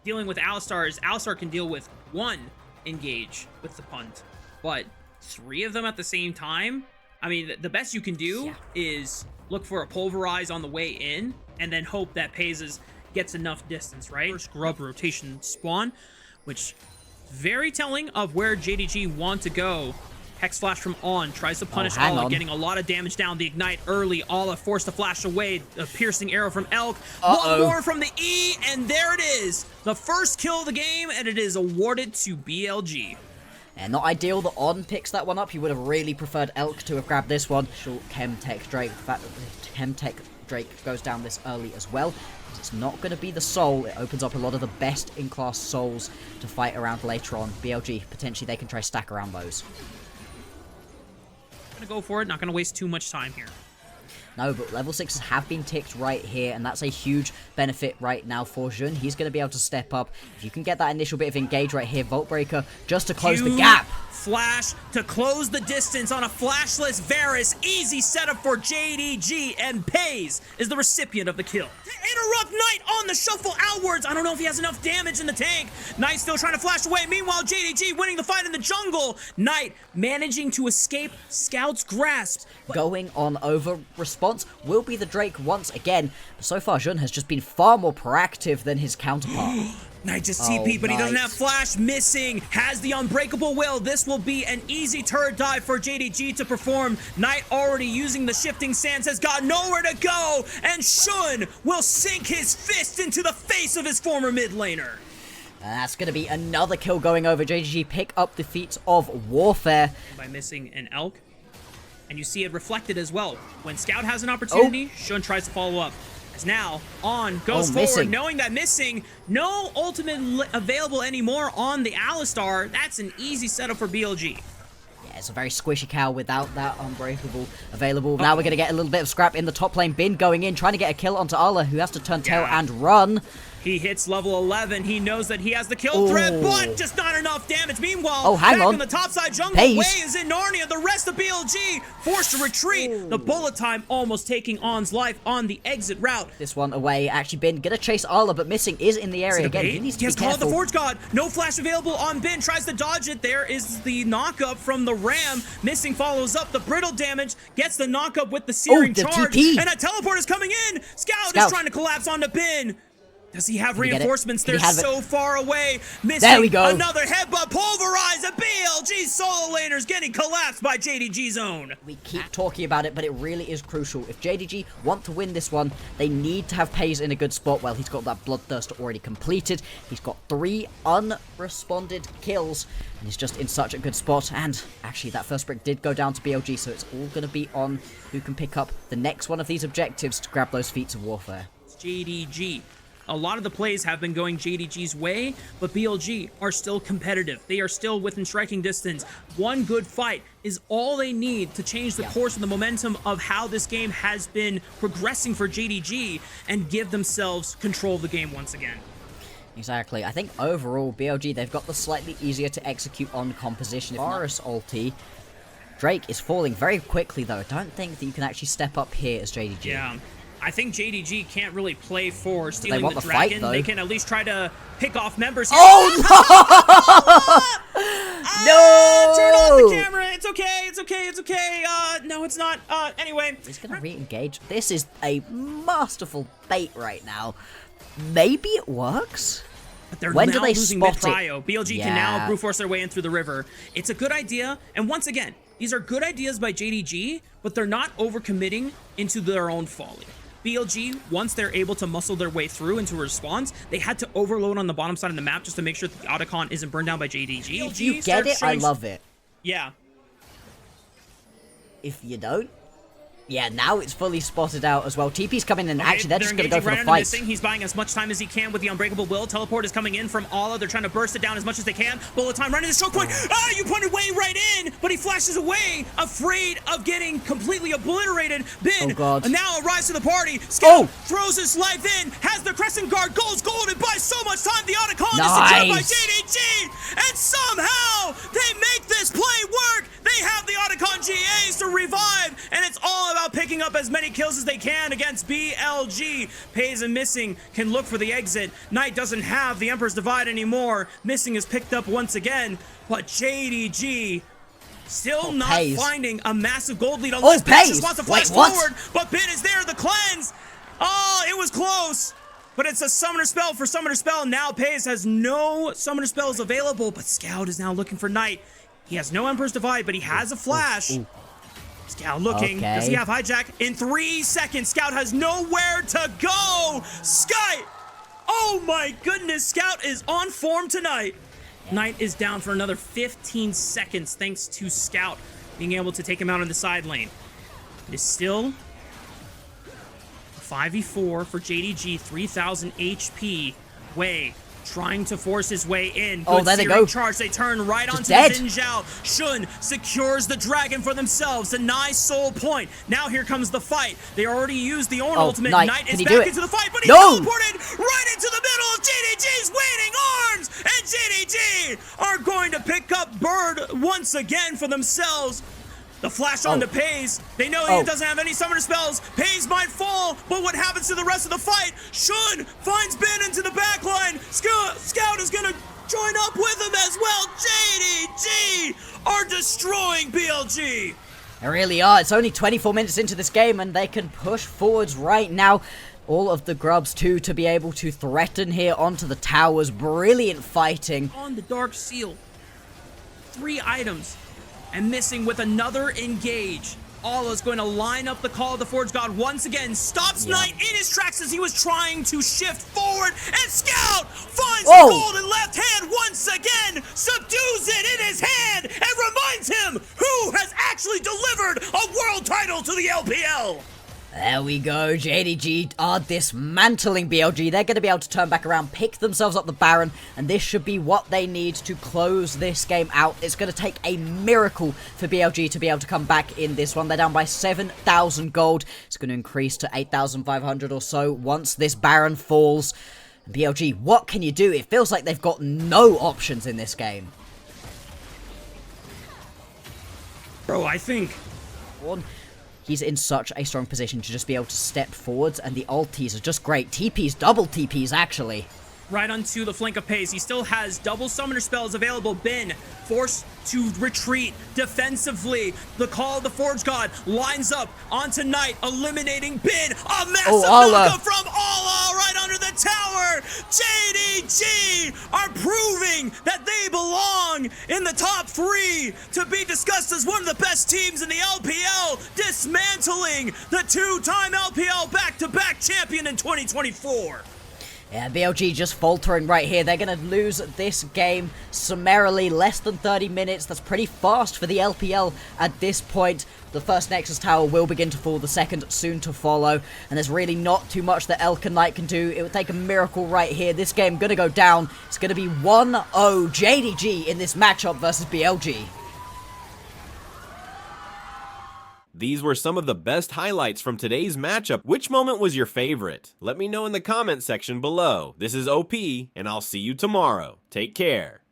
dealing with Alistar is Alistar can deal with one engage with the punt, but 3 of them at the same time? I mean, the best you can do is look for a pulverize on the way in, and then hope that Pazes gets enough distance, right? First grub rotation spawn, which very telling of where JDG want to go. Hex flash from On, tries to punish Ala, getting a lot of damage down. The ignite early, Ala forced to flash away. A piercing arrow from Elk. One more from the E, and there it is. The first kill of the game, and it is awarded to BLG. Yeah, not ideal that On picks that one up. He would have really preferred Elk to have grabbed this one. Short Chemtech Drake. The fact that Chemtech Drake goes down this early as well. It's not going to be the soul. It opens up a lot of the best in-class souls to fight around later on. BLG, potentially they can try stack around those. Gonna go for it, not gonna waste too much time here. No, but level 6s have been ticked right here, and that's a huge benefit right now for Jun. He's going to be able to step up. If you can get that initial bit of engage right here, Vault Breaker, just to close the gap. Flash to close the distance on a flashless Varus. Easy setup for JDG, and Pays is the recipient of the kill. To interrupt Knight on the shuffle outwards. I don't know if he has enough damage in the tank. Knight still trying to flash away. Meanwhile, JDG winning the fight in the jungle. Knight managing to escape Scout's grasp. Going on over response will be the Drake once again. But so far, Jun has just been far more proactive than his counterpart. Knight just TP, but he doesn't have flash. Missing, has the unbreakable will. This will be an easy turret dive for JDG to perform. Knight already using the shifting sands, has got nowhere to go, and Shun will sink his fist into the face of his former mid laner. That's going to be another kill going over. JDG pick up the feats of Warfare. By missing an Elk. And you see it reflected as well. When Scout has an opportunity, Shun tries to follow up. As now, On goes forward, knowing that missing, no ultimate available anymore on the Alistar. That's an easy setup for BLG. Yeah, it's a very squishy cow without that unbreakable available. Now we're going to get a little bit of scrap in the top lane. Bin going in, trying to get a kill onto Ala, who has to turn tail and run. He hits level 11. He knows that he has the kill threat, but just not enough damage. Meanwhile, back in the topside jungle, Wei is in Narnia. The rest of BLG forced to retreat. The bullet time almost taking On's life on the exit route. This one away. Actually, Bin gonna chase Ala, but missing is in the area again. He needs to be careful. Called the Forge God. No flash available on Bin. Tries to dodge it. There is the knock-up from the Ram. Missing follows up the brittle damage. Gets the knock-up with the searing charge. TP. And a teleport is coming in. Scout is trying to collapse onto Bin. Does he have reinforcements? They're so far away. Missing. There we go. Another headbutt. Pulverize. A BLG solo laners getting collapsed by JDG's own. We keep talking about it, but it really is crucial. If JDG want to win this one, they need to have Pays in a good spot. Well, he's got that Bloodthirst already completed. He's got 3 unresponded kills, and he's just in such a good spot. And actually, that first brick did go down to BLG, so it's all going to be on who can pick up the next one of these objectives to grab those feats of Warfare. It's JDG. A lot of the plays have been going JDG's way, but BLG are still competitive. They are still within striking distance. One good fight is all they need to change the course and the momentum of how this game has been progressing for JDG and give themselves control of the game once again. Exactly. I think overall, BLG, they've got the slightly easier to execute on composition. Varus ulti. Drake is falling very quickly, though. I don't think that you can actually step up here as JDG. Yeah. I think JDG can't really play for stealing the dragon. They can at least try to pick off members here. Oh, no! Turn off the camera. It's okay. It's okay. It's okay. No, it's not. Anyway. He's going to re-engage. This is a masterful bait right now. Maybe it works? But they're when now do they losing spot mid-prio. BLG can now brute force their way in through the river. It's a good idea. And once again, these are good ideas by JDG, but they're not overcommitting into their own folly. BLG, once they're able to muscle their way through into a response, they had to overload on the bottom side of the map just to make sure that the Otacon isn't burned down by JDG. If you get it, I love it. Yeah. If you don't, yeah, now it's fully spotted out as well. TP's coming in, actually, they're just going to go for the fight. He's buying as much time as he can with the Unbreakable Will. Teleport is coming in from Ala. They're trying to burst it down as much as they can. Bullet time running the choke point. Ah, you pointed way right in, but he flashes away, afraid of getting completely obliterated. Bin now arrives to the party. Scout throws his life in, has the Crescent Guard, goes golden, buys so much time. The Otacon is secured by JDG, and somehow they make this play work. They have the Otacon GAs to revive, and it's all about picking up as many kills as they can against BLG. Pays and Missing can look for the exit. Knight doesn't have the Emperor's Divide anymore. Missing is picked up once again, but JDG still not finding a massive gold lead unless Ben just wants to flash forward, but Ben is there, the cleanse. Oh, it was close. But it's a Summoner Spell for Summoner Spell. Now Pays has no Summoner Spells available, but Scout is now looking for Knight. He has no Emperor's Divide, but he has a flash. Scout looking. Does he have Hijack? In 3 seconds, Scout has nowhere to go. Sky! Oh my goodness, Scout is on form tonight. Knight is down for another 15 seconds thanks to Scout being able to take him out on the side lane. It is still 5v4 for JDG, 3000 HP. Wei trying to force his way in. Good there they go. Charge. They turn right onto the Xin Zhao. Shun secures the dragon for themselves. A nice soul point. Now here comes the fight. They already used the own ultimate. Knight is back into the fight, but he teleported right into the middle of JDG's waiting arms. And JDG are going to pick up Bird once again for themselves. The flash onto Pays. They know he doesn't have any summoner spells. Pays might fall, but what happens to the rest of the fight? Shun finds Ben into the backline. Scout is going to join up with him as well. JDG are destroying BLG. They really are. It's only 24 minutes into this game, and they can push forwards right now. All of the grubs, too, to be able to threaten here onto the towers. Brilliant fighting. On the Dark Seal. 3 items. And Missing with another engage. Alla is going to line up the Call of the Forge God once again. Stops Knight in his tracks as he was trying to shift forward. And Scout finds the golden left hand once again. Subdues it in his hand. And reminds him who has actually delivered a world title to the LPL. There we go, JDG are dismantling BLG. They're going to be able to turn back around, pick themselves up the Baron, and this should be what they need to close this game out. It's going to take a miracle for BLG to be able to come back in this one. They're down by 7,000 gold. It's going to increase to 8,500 or so once this Baron falls. BLG, what can you do? It feels like they've got no options in this game. Bro, I think he's in such a strong position to just be able to step forwards, and the ultis are just great. TPs, double TPs, actually. Right onto the flank of Pays. He still has double summoner spells available. Ben forced to retreat defensively. The Call of the Forge God lines up onto Knight, eliminating Ben. A massive knockup from Alla right under the tower. JDG are proving that they belong in the top 3 to be discussed as one of the best teams in the LPL, dismantling the 2-time LPL back-to-back champion in 2024. Yeah, BLG just faltering right here. They're going to lose this game summarily. Less than 30 minutes. That's pretty fast for the LPL at this point. The first Nexus Tower will begin to fall. The second soon to follow. And there's really not too much that Elk and Knight can do. It would take a miracle right here. This game going to go down. It's going to be 1-0 JDG in this matchup versus BLG. These were some of the best highlights from today's matchup. Which moment was your favorite? Let me know in the comment section below. This is OP, and I'll see you tomorrow. Take care.